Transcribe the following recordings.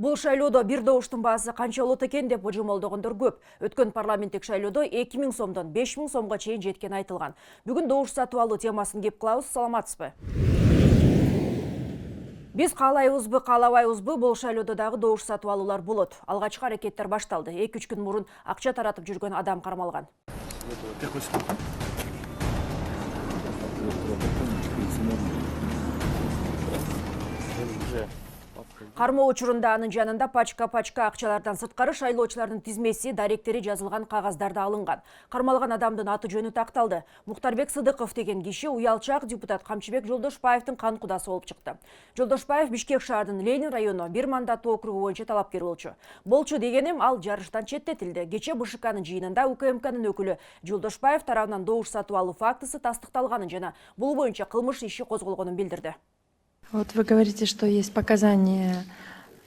Бул шайлоодо бир добуштун баасы канча болот экен деп божомолдогондор көп. Өткөн парламенттик шайлоодо 2000 сомдон 5000 сомго чейин жеткени айтылган. Бүгүн добуш сатып алуу темасын кеп кылабыз. Саламатсызбы? Биз каалайбызбы, каалабайбызбы, бул шайлоодо дагы добуш сатып алуулар болот. Алгачкы аракеттер башталды. 2-3 күн мурун акча таратып жүргөн адам кармалган. Кармоо учурунда анын жанында пачка акчалардан сырткары шайлоочулардын тизмеси, даректери жазылган кагаздар да алынган. Кармалган адамдын аты жөнү такталды. Мухтарбек Сыдыков деген киши уялчак депутат Камчыбек Жолдошбаевдин кан кудасы болуп чыкты. Жолдошбаев Бишкек шаарынын Ленин району бир мандаттуу округу боюнча талапкер болчу дегеним, ал жарыштан четтетилди. Кечээ БШКнын жыйынында УКМКнын өкүлү Жолдошбаев тарабынан добуш сатып алуу фактысы тастыкталганын жана бул боюнча кылмыш иши козголгонун билдирди. Вот вы говорите, что есть показания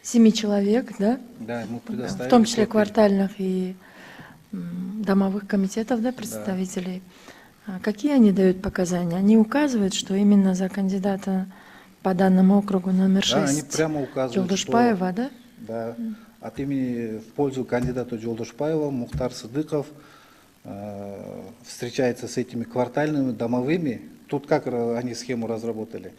7 человек, да? Да, мы предоставили. В том числе квартальных и домовых комитетов, да, представителей. Да. Какие они дают показания? Они указывают, что именно за кандидата по данному округу номер 6. Да, они прямо указывают, Жолдошбаева, что, да? Да. От имени в пользу кандидата Жолдошбаева Мухтар Сыдыков встречается с этими квартальными домовыми. Тут как они схему разработали?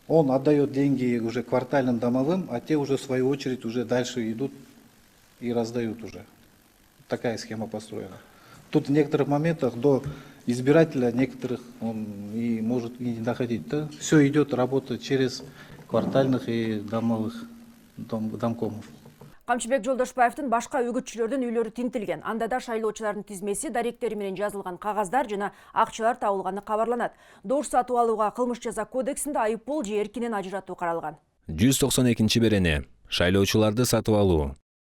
Он отдает деньги уже квартальным домовым, а те уже в свою очередь уже дальше идут и раздают уже. Такая схема построена. Тут в некоторых моментах до избирателя некоторых он и может и не доходить. Да? Все идет работа через квартальных и домовых домкомов. Камчыбек Жолдошбаевдин башка үгүтчүлөрдүн үйлөрү тинтилген. Анда да шайлоочулардын тизмеси, даректери менен жазылган кагаздар жана акчалар табылганы кабарланат. Добуш сатып алууга кылмыш жаза кодексинде айыппул же эркинен ажыратуу каралган. 192 берене. Шайлоочуларды сатып алуу.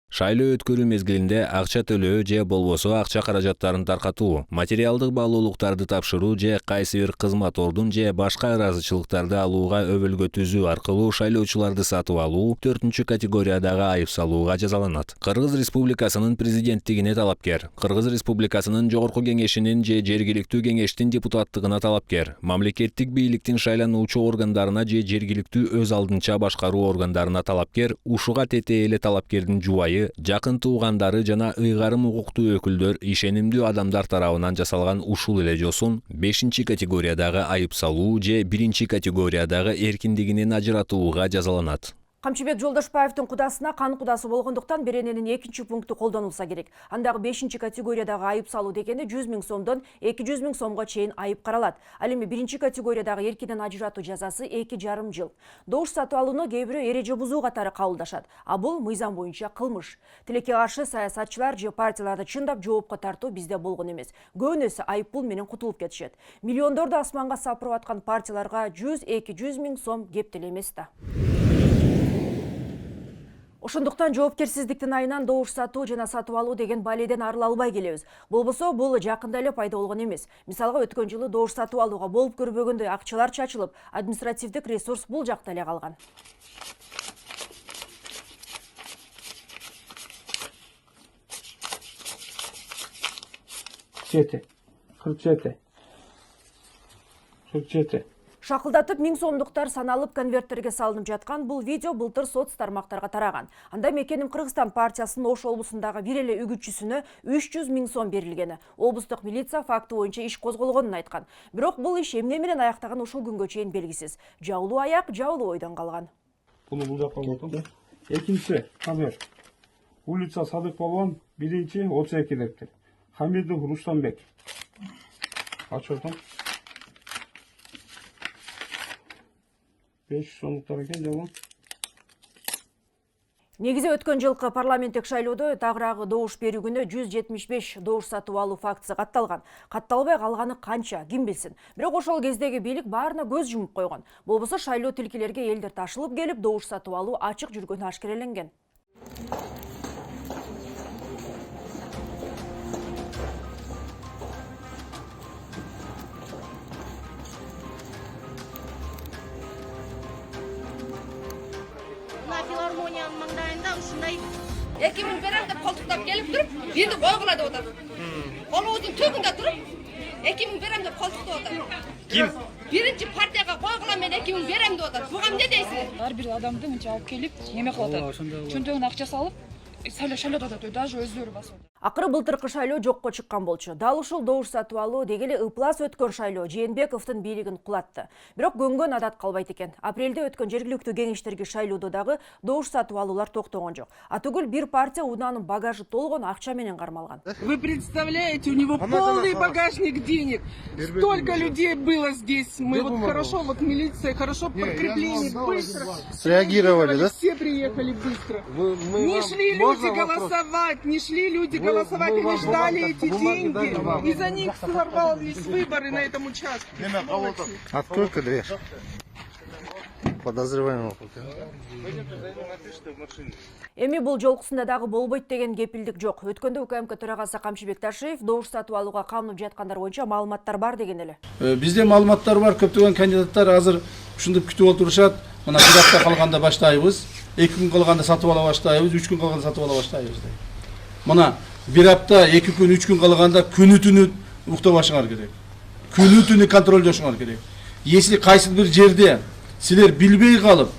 Шайлоо өткөрүү мезгилинде акча төлөө же болбосо акча каражаттарын таркатуу, материалдык баалуулуктарды тапшыруу же кайсы бир кызмат ордун же башка ыраазычылыктарды алууга өбөлгө түзүү аркылуу шайлоочуларды сатып алуу 4-чү категориядагы айып салууга жазаланат. Кыргыз Республикасынын президенттигине талапкер, Кыргыз Республикасынын жогорку кеңешинин же жергиликтүү кеңештин депутаттыгына талапкер, мамлекеттик бийликтин шайлануучу органдарына же жергиликтүү өз алдынча башкаруу органдарына талапкер, ушуга тете эле талапкердин жубайы, жакын туугандары жана ыйгарым укуктуу өкүлдөр ишенимдүү адамдар тарабынан жасалган ушул эле жосун 5-чи категориядагы айып салуу же 1-чи категориядагы эркиндигинен ажыратууга жазаланат. Камчыбек Жолдошбаевдин кудасына кан кудасы болгондуктан берененин 2-чү пункту колдонулса керек. Андагы 5-чи категориядагы айып салуу дегенде 100 000 сомдон 200 000 сомго чейин айып каралат. Ал эми 1-чи категориядагы эркинен ажыратуу жазасы 2,5 жыл. Добуш сатып алууну кээ бирөө эреже бузуу катары кабылдашат. А бул мыйзам боюнча кылмыш. Тилекке каршы саясатчылар же партияларды чындап жоопко тартуу бизде болгон эмес. Көбүнөсү айыппул менен кутулуп кетишет. Миллиондорду асманга сапырып аткан партияларга 100-200 000 сом кептел эмес да. Ошондуктан жоопкерсиздиктин айынан добуш сатуу жана сатып алуу деген баледен арыла албай келебиз. Болбосо бул жакында эле пайда болгон эмес. Мисалга өткөн жылы добуш сатып алууга болуп көрбөгөндөй акчалар чачылып, административдик ресурс бул жакта эле калган. Шакылдатып 1000 сомдуктар саналып конверттерге салынып жаткан бул видео былтыр соц тармактарга тараган. Анда Мекеним Кыргызстан партиясынын Ош облусундагы бир эле үгүтчүсүнө 300 000 сом берилгени. Облустук милиция факты боюнча иш козголгонун айткан. Бирок бул иш эмне менен аяктаган ушул күнгө чейин белгисиз. Жабылуу аяк, жабылуу ойдон калган. Бул жакка отун. Экинчи конверт. Улица Садык Полон, 1-чи 32 дептер. Хамидов Рустамбек. Ачырдым. 5 сомдуктар экен жабыл. Негизи өткөн жылкы парламенттик шайлоодо тагыраагы добуш берүү күнү 175 добуш сатып алуу фактысы катталган. Катталбай калганы канча, ким билсин. Бирок ошол кездеги бийлик баарына көз жумуп койгон. Болбосо шайлоо тилкелерге элдер ташылып келип, добуш сатып алуу ачык жүргөнү ашкереленген. Филармониянын маңдайында ушундай 2000 берем деп колтуктап келип туруп, бирди койгула деп атат. Колубуздун төгүндө туруп, 2000 берем деп колтуктап атат. Ким? биринчи партияга койгула мен экөөң берем деп атат. Буга эмне дейсиз? Ар бир адамды мынча алып келип неме кылып атат. Чөнтөгүнө акча салып, шайлап атат, даже өздөрү басып атат. Акыры былтыркы шайлоо жокко чыккан болчу. Дал ушул добуш сатып алуу дегеле ыплас өткөн шайлоо Жээнбековдун бийлигин кулатты. Бирок көнгөн адат калбайт экен. Апрелде өткөн жергиликтүү кеңештерге шайлоодо дагы добуш сатып алуулар токтогон жок. Атүгүл бир партия унаанын багажы толгон акча менен кармалган. Вы представляете, у него полный багажник денег. Столько людей было здесь. Мы вот хорошо, вот милиция, хорошо подкрепление, быстро. Среагировали, да? Все приехали быстро. Не шли люди голосовать, не шли люди голосовать, они ждали эти деньги. И за них сорвались выборы на этом участке. Открой-ка дверь. Подозреваемого. Эми бул жолкусунда дагы болбойт деген кепилдик жок. Өткөндө УКМК төрагасы Камчыбек Ташиев добуш сатып алууга камынып жаткандар боюнча маалыматтар бар деген эле. Бизде маалыматтар бар, көптөгөн кандидаттар азыр ушинтип күтүп отурушат. Мына бир апта калганда баштайбыз, 2 күн калганда сатып ала баштайбыз, 3 күн калганда сатып ала баштайбыз. Мына бир апта, 2 күн, 3 күн калганда күнү-түнү уктабашыңар керек. Күнү-түнү контролдошуңар керек. Если кайсы бир жерде силер билбей калып,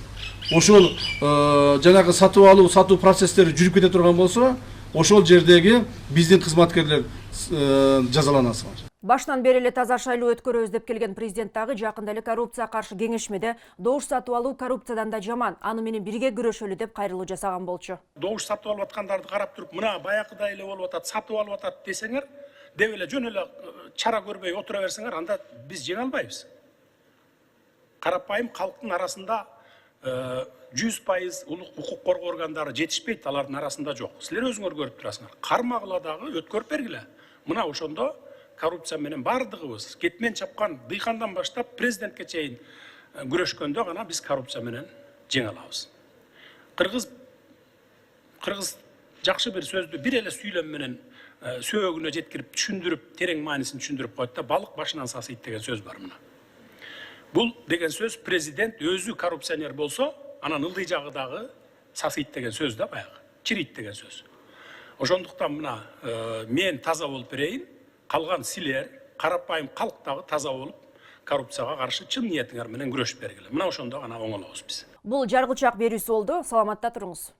ошол жанагы сатуу процесстери жүрүп кете турган болсо, ошол жердеги биздин кызматкерлер жазаланасыңар. Башынан бери эле таза шайлоо өткөрөбүз деп келген президент дагы жакында эле коррупцияга каршы кеңешмеде добуш сатып алуу коррупциядан да жаман, аны менен бирге күрөшөлү деп кайрылуу жасаган болчу. Добуш сатып алып аткандарды карап туруп, мына баякыдай эле болуп атат, сатып алып атат десеңер, деп эле жөн эле чара көрбөй отура берсеңер, анда биз жеңе албайбыз. Карапайым калктын арасында 100% укук коргоо органдары жетишпейт, алардын арасында жок. Силер өзүңөр көрүп турасыңар. Кармагыла дагы өткөрүп бергиле. Мына ошондо коррупция менен бардыгыбыз кетмен чапкан дыйкандан баштап президентке чейин күрөшкөндө гана биз коррупция менен жеңе алабыз. Кыргыз жакшы бир сөздү бир эле сүйлөм менен сөөгүнө жеткирип түшүндүрүп, терең маанисин түшүндүрүп койт да, балык башынан сасыйт деген сөз бар мына. Бул деген сөз президент өзү коррупционер болсо, анан ылдый жагы дагы сасыйт деген сөз да баягы, чирийт деген сөз. Ошондуктан мына мен таза болуп берейин, калган силер карапайым калк дагы таза болуп, коррупцияга каршы чын ниетиңер менен күрөшүп бергиле. Мына ошондо гана оңолобуз биз. Бул жаргылчак берүүсү болду. Саламатта туруңуз.